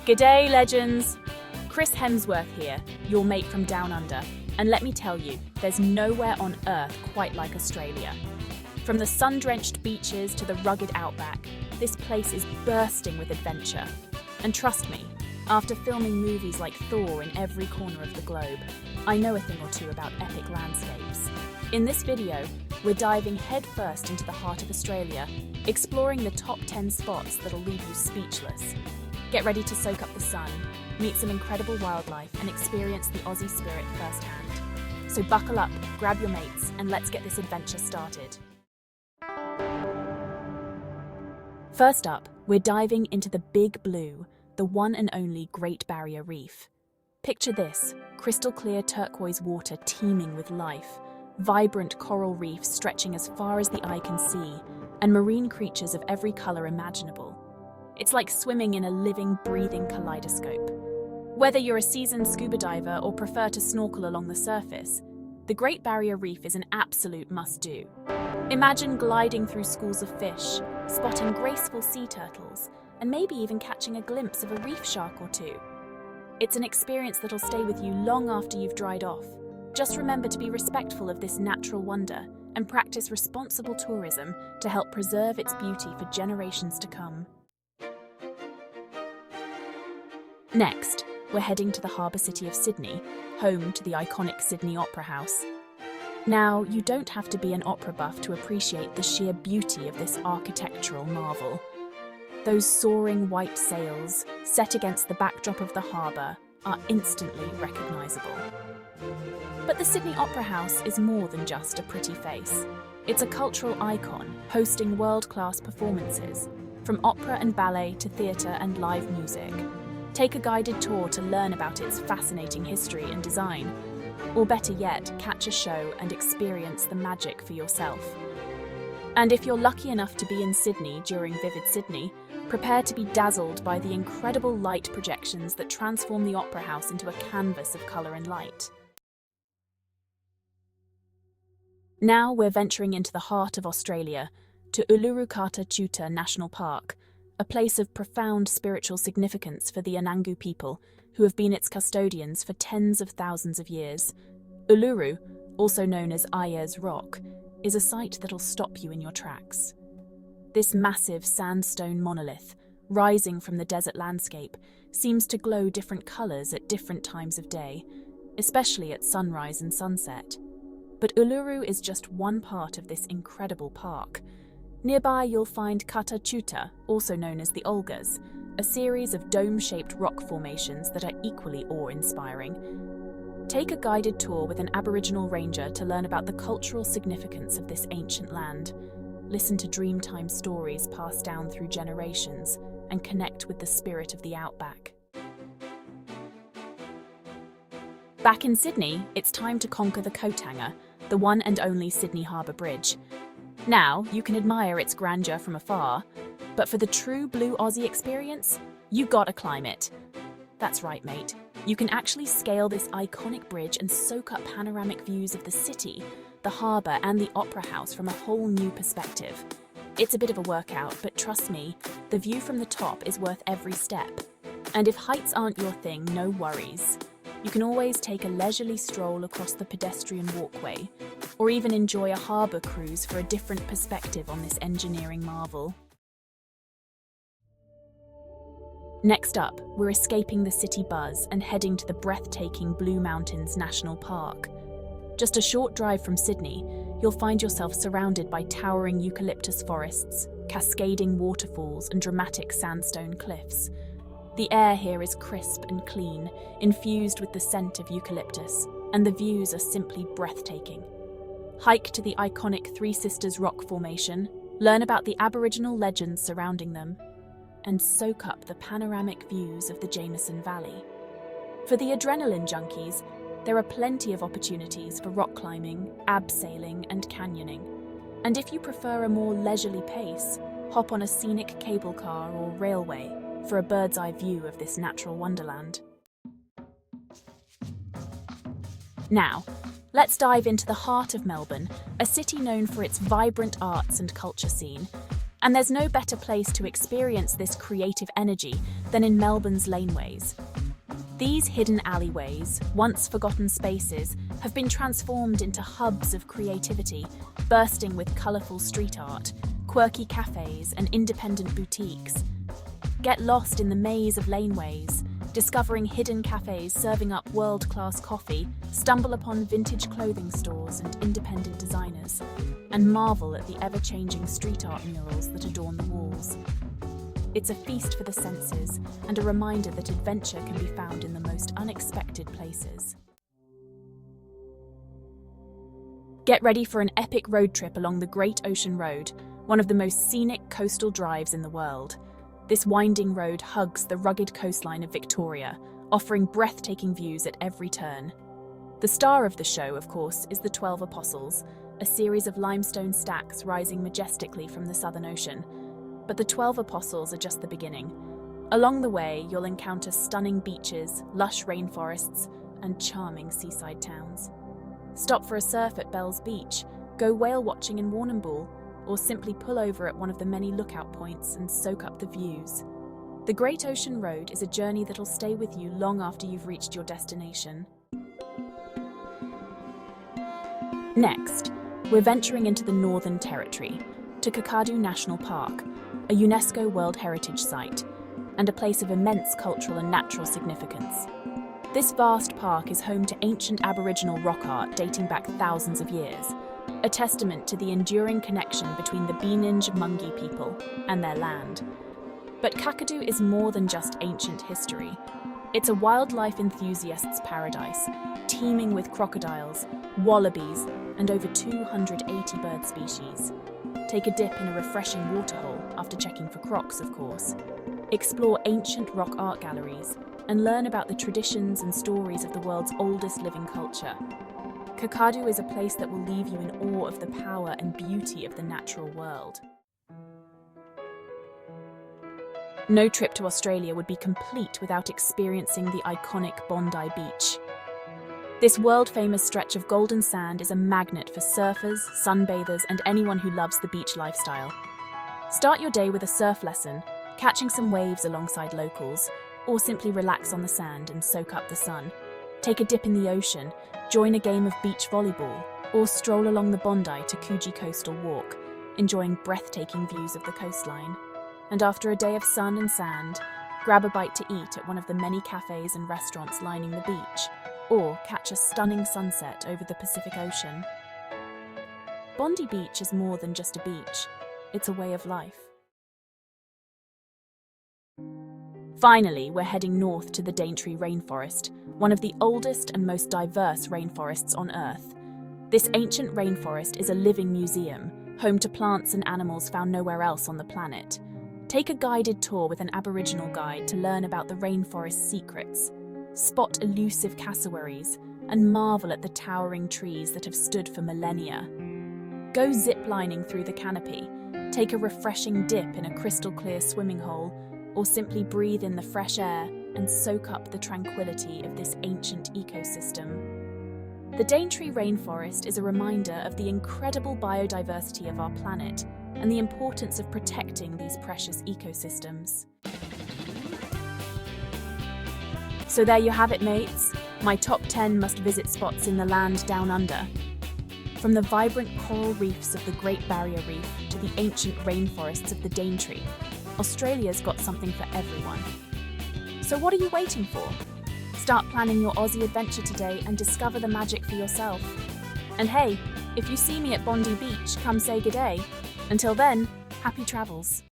G'day, legends! Chris Hemsworth here, your mate from Down Under. And let me tell you, there's nowhere on Earth quite like Australia. From the sun-drenched beaches to the rugged outback, this place is bursting with adventure. And trust me, after filming movies like Thor in every corner of the globe, I know a thing or two about epic landscapes. In this video, we're diving headfirst into the heart of Australia, exploring the top 10 spots that'll leave you speechless. Get ready to soak up the sun, meet some incredible wildlife, and experience the Aussie spirit firsthand. So buckle up, grab your mates, and let's get this adventure started. First up, we're diving into the Big Blue, the one and only Great Barrier Reef. Picture this, crystal clear turquoise water teeming with life, vibrant coral reefs stretching as far as the eye can see, and marine creatures of every colour imaginable. It's like swimming in a living, breathing kaleidoscope. Whether you're a seasoned scuba diver or prefer to snorkel along the surface, the Great Barrier Reef is an absolute must-do. Imagine gliding through schools of fish, spotting graceful sea turtles, and maybe even catching a glimpse of a reef shark or two. It's an experience that'll stay with you long after you've dried off. Just remember to be respectful of this natural wonder and practice responsible tourism to help preserve its beauty for generations to come. Next, we're heading to the harbour city of Sydney, home to the iconic Sydney Opera House. Now, you don't have to be an opera buff to appreciate the sheer beauty of this architectural marvel. Those soaring white sails, set against the backdrop of the harbour, are instantly recognisable. But the Sydney Opera House is more than just a pretty face. It's a cultural icon, hosting world-class performances, from opera and ballet to theatre and live music. Take a guided tour to learn about its fascinating history and design, or better yet, catch a show and experience the magic for yourself. And if you're lucky enough to be in Sydney during Vivid Sydney, prepare to be dazzled by the incredible light projections that transform the Opera House into a canvas of colour and light. Now we're venturing into the heart of Australia, to Uluru Kata Tjuta National Park, a place of profound spiritual significance for the Anangu people, who have been its custodians for tens of thousands of years. Uluru, also known as Ayers Rock, is a sight that'll stop you in your tracks. This massive sandstone monolith, rising from the desert landscape, seems to glow different colours at different times of day, especially at sunrise and sunset. But Uluru is just one part of this incredible park. Nearby you'll find Kata Tjuta, also known as the Olgas, a series of dome-shaped rock formations that are equally awe-inspiring. Take a guided tour with an Aboriginal ranger to learn about the cultural significance of this ancient land. Listen to Dreamtime stories passed down through generations and connect with the spirit of the outback. Back in Sydney, it's time to conquer the coat hanger, the one and only Sydney Harbour Bridge. Now, you can admire its grandeur from afar, but for the true blue Aussie experience, you gotta climb it. That's right, mate. You can actually scale this iconic bridge and soak up panoramic views of the city, the harbour, and the Opera House from a whole new perspective. It's a bit of a workout, but trust me, the view from the top is worth every step. And if heights aren't your thing, no worries. You can always take a leisurely stroll across the pedestrian walkway, or even enjoy a harbour cruise for a different perspective on this engineering marvel. Next up, we're escaping the city buzz and heading to the breathtaking Blue Mountains National Park. Just a short drive from Sydney, you'll find yourself surrounded by towering eucalyptus forests, cascading waterfalls, and dramatic sandstone cliffs. The air here is crisp and clean, infused with the scent of eucalyptus, and the views are simply breathtaking. Hike to the iconic Three Sisters rock formation, learn about the Aboriginal legends surrounding them, and soak up the panoramic views of the Jameson Valley. For the adrenaline junkies, there are plenty of opportunities for rock climbing, abseiling, and canyoning. And if you prefer a more leisurely pace, hop on a scenic cable car or railway for a bird's-eye view of this natural wonderland. Now, let's dive into the heart of Melbourne, a city known for its vibrant arts and culture scene. And there's no better place to experience this creative energy than in Melbourne's laneways. These hidden alleyways, once forgotten spaces, have been transformed into hubs of creativity, bursting with colourful street art, quirky cafes, and independent boutiques. Get lost in the maze of laneways, discovering hidden cafes serving up world-class coffee, stumble upon vintage clothing stores and independent designers, and marvel at the ever-changing street art murals that adorn the walls. It's a feast for the senses and a reminder that adventure can be found in the most unexpected places. Get ready for an epic road trip along the Great Ocean Road, one of the most scenic coastal drives in the world. This winding road hugs the rugged coastline of Victoria, offering breathtaking views at every turn. The star of the show, of course, is the 12 Apostles, a series of limestone stacks rising majestically from the Southern Ocean. But the 12 Apostles are just the beginning. Along the way, you'll encounter stunning beaches, lush rainforests, and charming seaside towns. Stop for a surf at Bell's Beach, go whale watching in Warrnambool, or simply pull over at one of the many lookout points and soak up the views. The Great Ocean Road is a journey that'll stay with you long after you've reached your destination. Next, we're venturing into the Northern Territory, to Kakadu National Park, a UNESCO World Heritage Site, and a place of immense cultural and natural significance. This vast park is home to ancient Aboriginal rock art dating back thousands of years, a testament to the enduring connection between the Bininj people and their land. But Kakadu is more than just ancient history. It's a wildlife enthusiast's paradise, teeming with crocodiles, wallabies, and over 280 bird species. Take a dip in a refreshing waterhole after checking for crocs, of course. Explore ancient rock art galleries and learn about the traditions and stories of the world's oldest living culture. Kakadu is a place that will leave you in awe of the power and beauty of the natural world. No trip to Australia would be complete without experiencing the iconic Bondi Beach. This world-famous stretch of golden sand is a magnet for surfers, sunbathers, and anyone who loves the beach lifestyle. Start your day with a surf lesson, catching some waves alongside locals, or simply relax on the sand and soak up the sun. Take a dip in the ocean, join a game of beach volleyball, or stroll along the Bondi to Coogee Coastal Walk, enjoying breathtaking views of the coastline. And after a day of sun and sand, grab a bite to eat at one of the many cafes and restaurants lining the beach, or catch a stunning sunset over the Pacific Ocean. Bondi Beach is more than just a beach, it's a way of life. Finally, we're heading north to the Daintree Rainforest, one of the oldest and most diverse rainforests on Earth. This ancient rainforest is a living museum, home to plants and animals found nowhere else on the planet. Take a guided tour with an Aboriginal guide to learn about the rainforest's secrets. Spot elusive cassowaries, and marvel at the towering trees that have stood for millennia. Go zip-lining through the canopy, take a refreshing dip in a crystal-clear swimming hole, or simply breathe in the fresh air and soak up the tranquility of this ancient ecosystem. The Daintree Rainforest is a reminder of the incredible biodiversity of our planet and the importance of protecting these precious ecosystems. So there you have it, mates, my top 10 must-visit spots in the land down under. From the vibrant coral reefs of the Great Barrier Reef to the ancient rainforests of the Daintree, Australia's got something for everyone. So what are you waiting for? Start planning your Aussie adventure today and discover the magic for yourself. And hey, if you see me at Bondi Beach, come say good day. Until then, happy travels.